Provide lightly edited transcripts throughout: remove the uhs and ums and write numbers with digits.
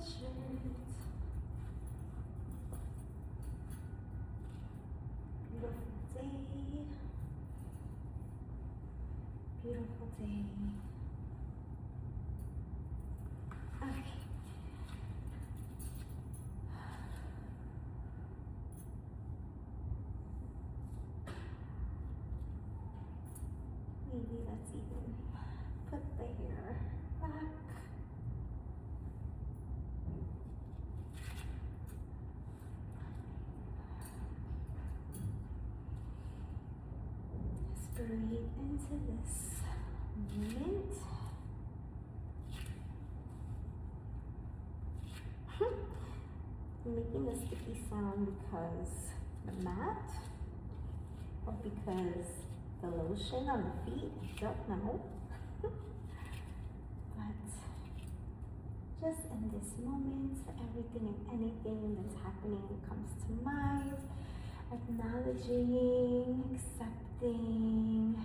sweatshirt. Beautiful day. Beautiful day. Okay. Maybe let's even put the hair back. Just breathe into this moment. I'm making a sticky sound because the mat or because the lotion on the feet, I don't know. But just in this moment, everything and anything that's happening comes to mind. Acknowledging, accepting,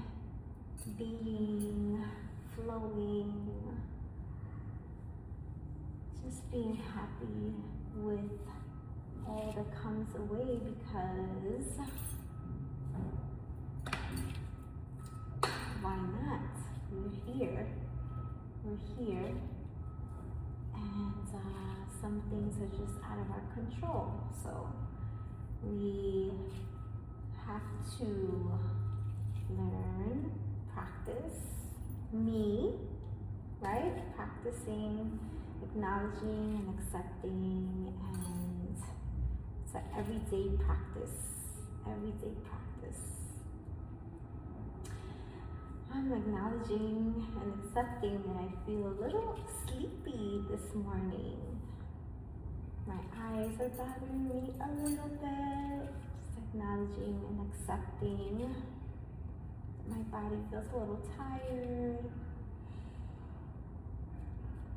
being, flowing, just being happy with all that comes away, because why not? We're here, and some things are just out of our control. So we have to learn, practice, right? Practicing, acknowledging and accepting, and it's an everyday practice, I'm acknowledging and accepting that I feel a little sleepy this morning. My eyes are bothering me a little bit. Just acknowledging and accepting that my body feels a little tired.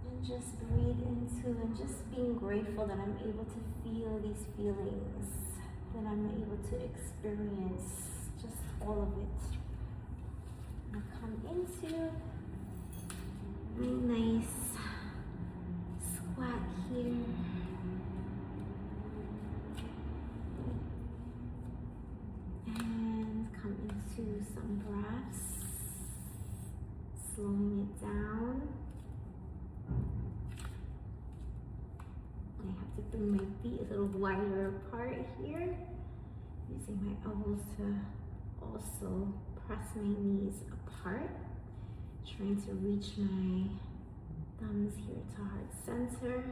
And just breathe into and just being grateful that I'm able to feel these feelings, that I'm able to experience just all of it. I come into a nice squat here. And come into some breaths, slowing it down. I have to bring my feet a little wider apart here, using my elbows to also press my knees apart, trying to reach my thumbs here to heart center,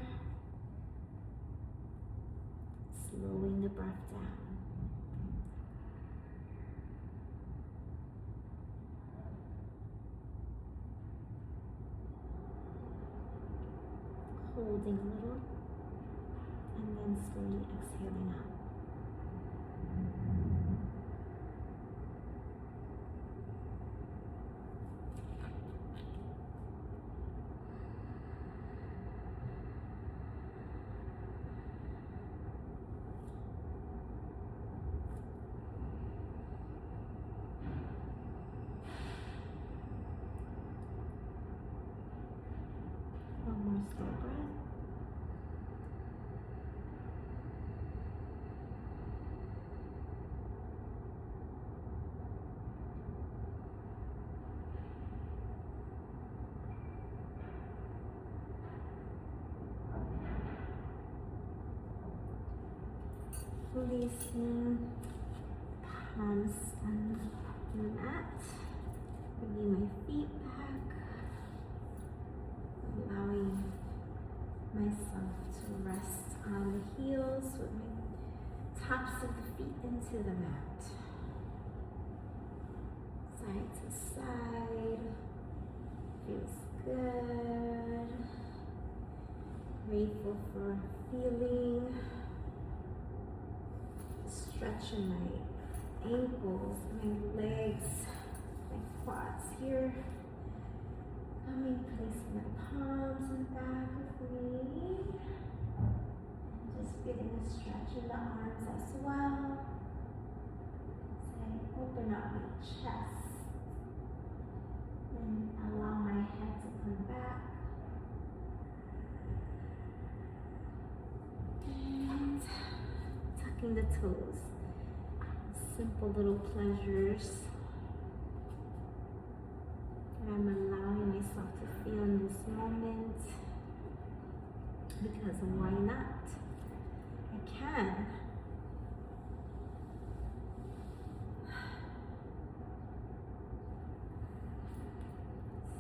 slowing the breath down. Holding a little, and then slowly exhaling out. One more slow breath. Releasing palms on the mat, bringing my feet back, allowing myself to rest on the heels with my tops of the feet into the mat. Side to side, feels good. Grateful for feeling. Stretching my ankles, my legs, my quads here. Coming, placing my palms in back of me. And just getting a stretch in the arms as well. As I open up my chest. And allow my head to come back. tucking the toes. Simple little pleasures that I'm allowing myself to feel in this moment, because why not? I can.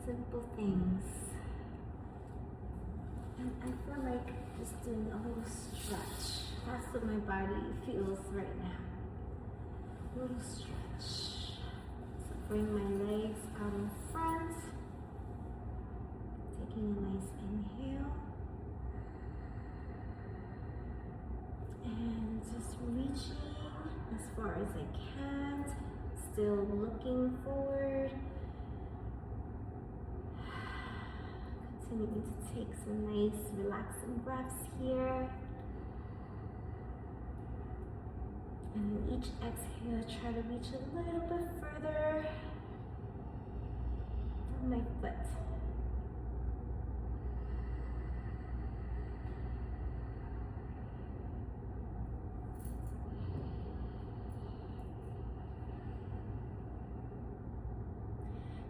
Simple things. And I feel like just doing a little stretch. That's what my body feels right now. A little stretch. So bring my legs out in front. Taking a nice inhale. And just reaching as far as I can. Still looking forward. Continuing to take some nice relaxing breaths here. And then each exhale, try to reach a little bit further on my foot.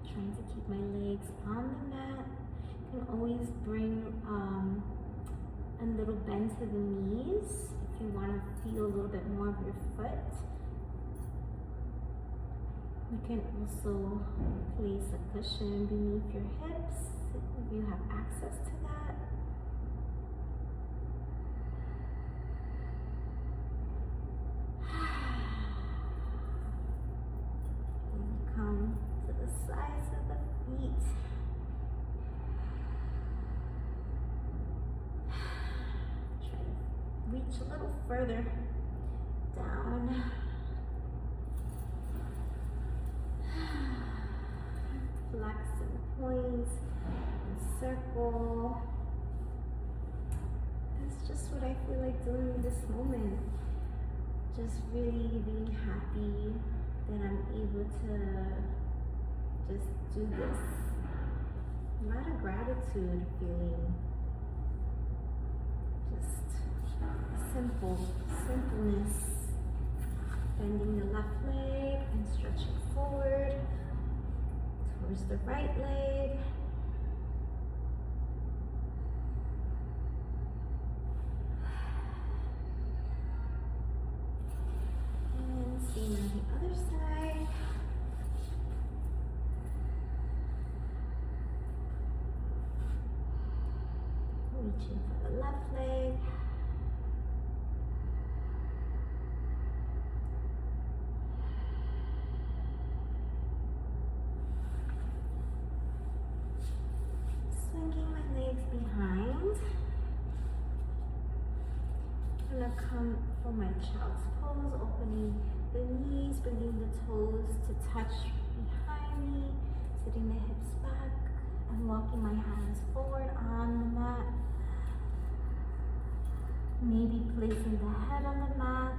Trying to keep my legs on the mat. You can always bring a little bend to the knees if you want to feel a little bit more of your foot. You can also place a cushion beneath your hips if you have access to that. And come to the sides of the feet. Reach a little further down. Flex and point and circle. That's just what I feel like doing in this moment. Just really being happy that I'm able to just do this. A lot of gratitude feeling. Just simpleness. Bending the left leg and stretching forward towards the right leg. And same on the other side. Reaching for the left leg. Swinging my legs behind. I'm gonna come for my child's pose, opening the knees, bringing the toes to touch behind me, sitting the hips back, and walking my hands forward on the mat. Maybe placing the head on the mat.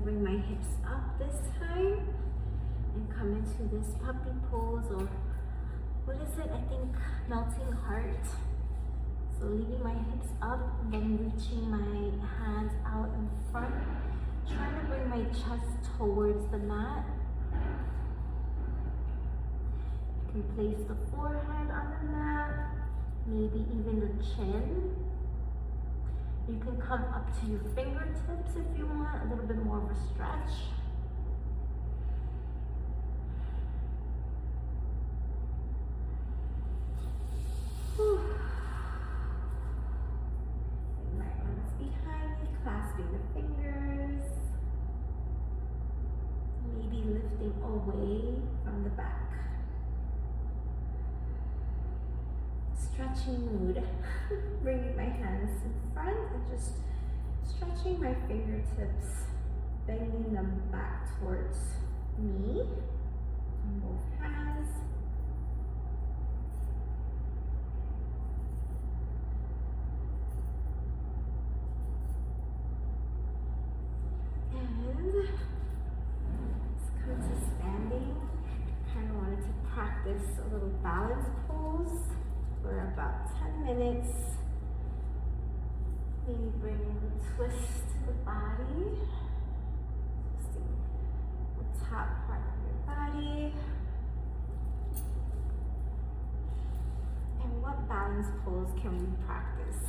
Bring my hips up this time and come into this puppy pose, or what is it? I think melting heart. So leaving my hips up and then reaching my hands out in front, trying to bring my chest towards the mat. You can place the forehead on the mat, maybe even the chin. You can come up to your fingertips if you want, a little bit more of a stretch. Whew. Bring my arms behind me, clasping the fingers. Maybe lifting away from the back. Stretching mood. Bringing my hands in front and just stretching my fingertips, bending them back towards me on both let's come to standing. Kind of wanted to practice a little balance pose for about 10 minutes. Maybe bring a twist to the body. Twisting the top part of your body. And what balance pose can we practice?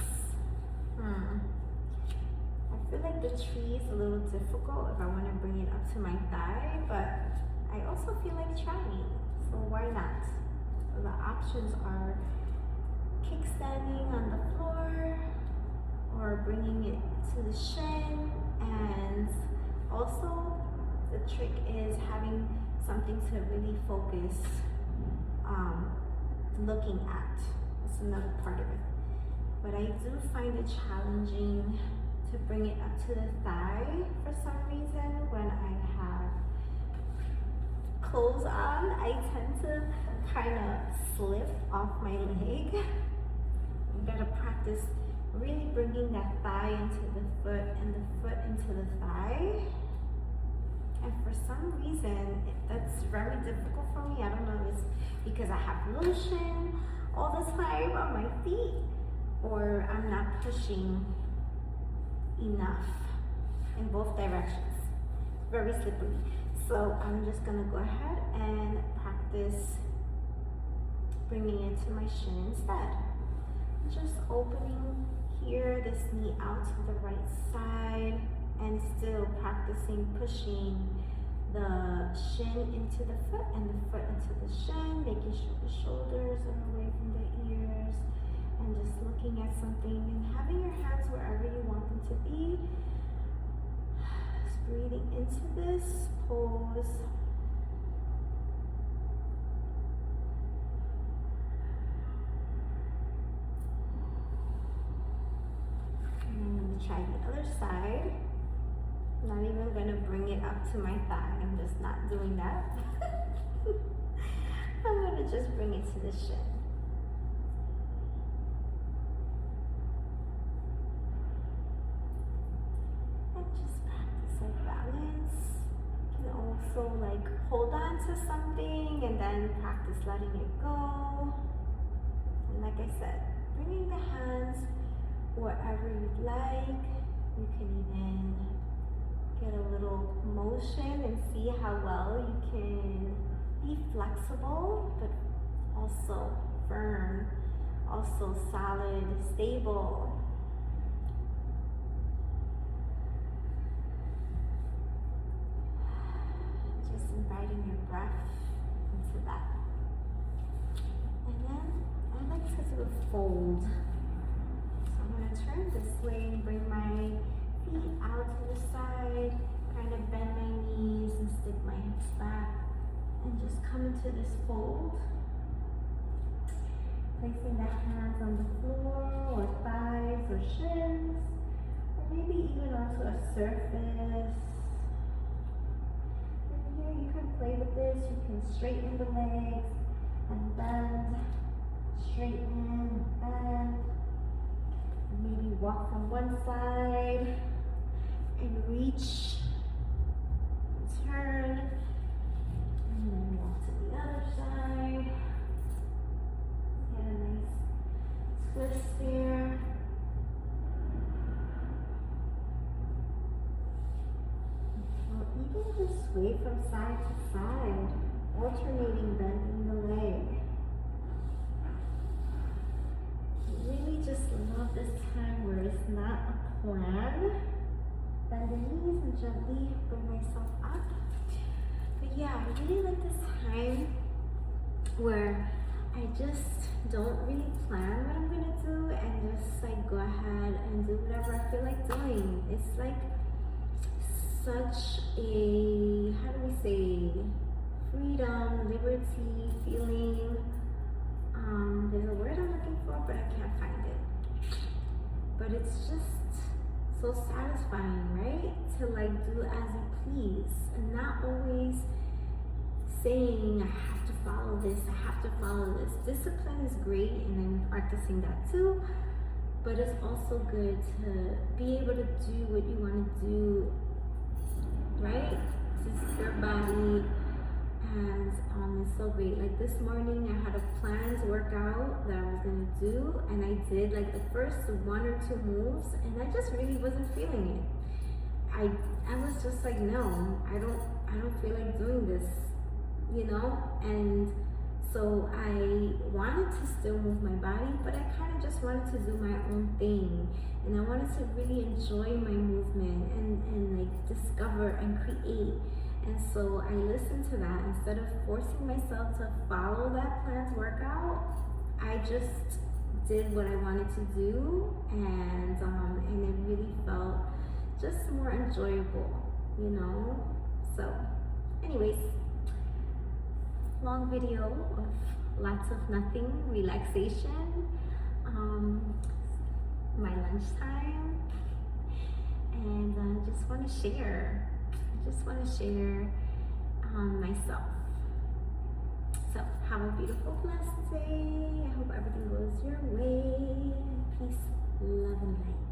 I feel like the tree is a little difficult if I want to bring it up to my thigh, but I also feel like trying, so why not? So the options are kickstanding on the floor or bringing it to the shin, and also the trick is having something to really focus looking at. That's another part of it. But I do find it challenging to bring it up to the thigh for some reason. When I have clothes on, I tend to kind of slip off my leg. You gotta practice really bringing that thigh into the foot and the foot into the thigh. And for some reason, that's very difficult for me. I don't know if it's because I have lotion all the time on my feet, or I'm not pushing enough in both directions. Very slippery. So I'm just gonna go ahead and practice bringing it to my shin instead. Just opening here, this knee out to the right side, and still practicing pushing the shin into the foot and the foot into the shin, making sure the shoulders are away from the ears, and just looking at something and having your hands wherever you want them to be. Just breathing into this pose. And I'm going to try the other side. I'm not even going to bring it up to my thigh. I'm just not doing that. I'm going to just bring it to the shin. And just practice like balance. You can also like hold on to something and then practice letting it go. And like I said, bringing the hands wherever you'd like. You can even get a little motion and see how well you can be flexible, but also firm, also solid, stable. Just inviting your breath into that. And then I like to do a fold. So I'm going to turn this way and bring my feet out to the side, kind of bend my knees and stick my hips back, and just come into this fold. Placing the hands on the floor or thighs or shins, or maybe even onto a surface. And here you can play with this. You can straighten the legs and bend, straighten, bend. Maybe walk from one side and reach, turn, and then walk to the other side. Get a nice twist there. Or even just sway from side to side, alternating bending the leg. Really just love this time where it's not a plan. Bend the knees and gently bring myself up. But yeah, I really like this time where I just don't really plan what I'm gonna do and just like go ahead and do whatever I feel like doing. It's like such a, how do we say, freedom, liberty feeling. There's a word I'm looking for, but I can't find it. But it's just so satisfying, right? To like do as you please and not always saying, I have to follow this, I have to follow this. Discipline is great, and I'm practicing that too. But it's also good to be able to do what you want to do right? Just your body and it's so great. Like this morning I had a planned workout that I was gonna do, and I did like the first 1 or 2 moves, and I just really wasn't feeling it. I was just like, no, I don't feel like doing this, you know? And so I wanted to still move my body, but I kind of just wanted to do my own thing. And I wanted to really enjoy my movement and like discover and create. And so I listened to that. Instead of forcing myself to follow that planned workout, I just did what I wanted to do, and it really felt just more enjoyable, you know? So anyways, long video of lots of nothing, relaxation, my lunchtime, and I just want to share. Myself. So have a beautiful, blessed day. I hope everything goes your way. Peace, love, and light.